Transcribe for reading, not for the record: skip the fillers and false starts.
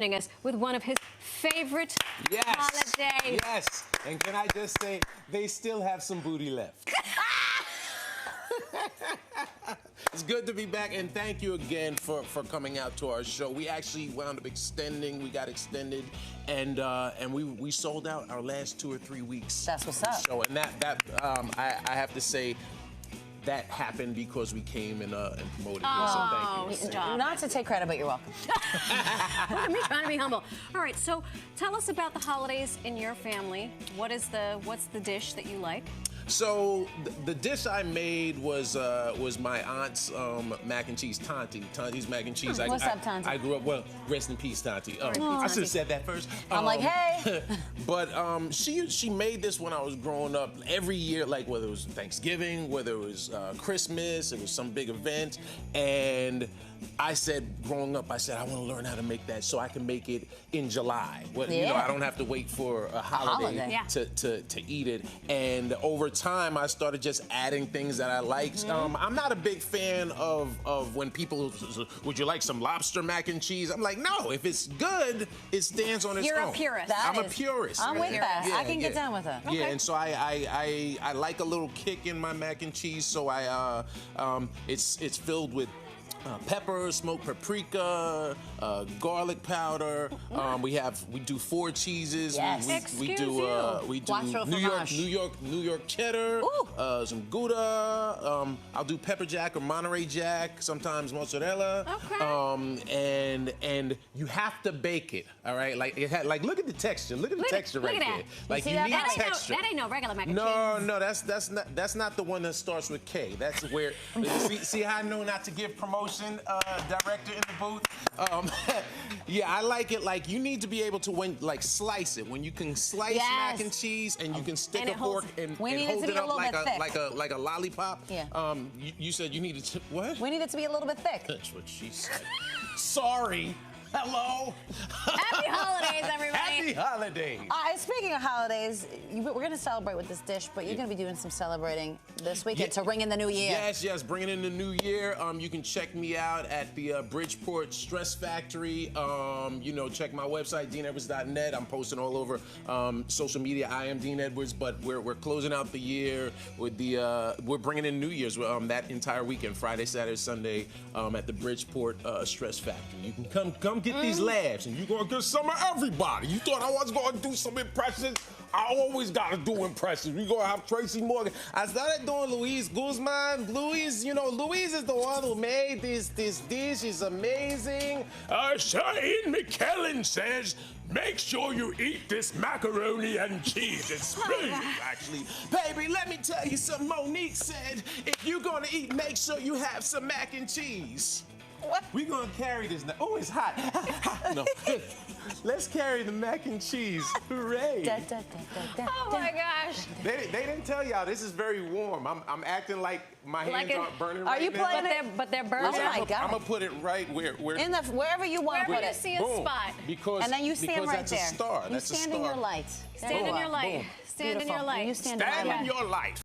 us with one of his favorite holidays. Yes, and can I just say, they still have some booty left. It's good to be back, and thank you again for coming out to our show. We actually wound up extending. We got extended, and we sold out our last 2 or 3 weeks. That's what's up. Show, and I have to say, that happened because we came and promoted it. So thank you. Stop. Not to take credit, but you're welcome. Look at me trying to be humble. All right, so tell us about the holidays in your family. What's the dish that you like? So the dish I made was my aunt's mac and cheese, Tanti's mac and cheese. What's up, Tanti? I grew up, well, rest in peace, Tanti. I should have said that first. I'm like, hey. But she made this when I was growing up every year, like whether it was Thanksgiving, whether it was Christmas, it was some big event, and I said, growing up, I said, I want to learn how to make that so I can make it in July. Well, you know, I don't have to wait for a holiday. To eat it. And over time, I started just adding things that I liked. I'm not a big fan of when people, would you like some lobster mac and cheese? I'm like, no, if it's good, it stands on its own. You're a purist. I'm a purist. I'm with that. Yeah, I can get down with it. Yeah, and so I like a little kick in my mac and cheese, so it's filled with pepper, smoked paprika, garlic powder. We do 4 cheeses. Yes. We do New York cheddar. Some Gouda. I'll do pepper jack or Monterey Jack. Sometimes mozzarella. Okay. And you have to bake it. All right. Like look at the texture. Look at the texture right there. Like you need texture. That ain't no regular mac and cheese. No, that's not the one that starts with K. That's where. see how I know not to give promotion. Director in the booth. Yeah, I like it. Like you need to be able to slice it. When you can slice mac and cheese, and you can stick a fork and hold it up like a lollipop. Yeah. You said you needed to what? We need it to be a little bit thick. That's what she said. Sorry. Hello. Happy holidays, everybody. Happy holidays. Speaking of holidays, we're going to celebrate with this dish, but you're going to be doing some celebrating this weekend to ring in the new year. Yes, bringing in the new year. You can check me out at the Bridgeport Stress Factory. Check my website, deanedwards.net. I'm posting all over social media. I am Dean Edwards, but we're closing out the year with we're bringing in New Year's that entire weekend, Friday, Saturday, Sunday, at the Bridgeport Stress Factory. You can come get these laughs, and you're going to get some of everybody. You thought I was going to do some impressions? I always got to do impressions. We're going to have Tracy Morgan. I started doing Louise Guzman. Louise is the one who made this dish. It's amazing. Ian McKellen says, make sure you eat this macaroni and cheese. It's brilliant, actually. Baby, let me tell you something Monique said. If you're going to eat, make sure you have some mac and cheese. What? We're going to carry this now. Oh, it's hot. No. Let's carry the mac and cheese. Hooray. Oh, my gosh. They didn't tell y'all this is very warm. I'm acting like my hands aren't burning right now. Are you playing it? But they're burning. Oh, my God. I'm going to put it right where wherever you want to put Wherever you it. see a spot. And then you stand right that's there. A star. You stand in your light. Stand in your light. Stand in your light. You stand in my light. Stand in your light.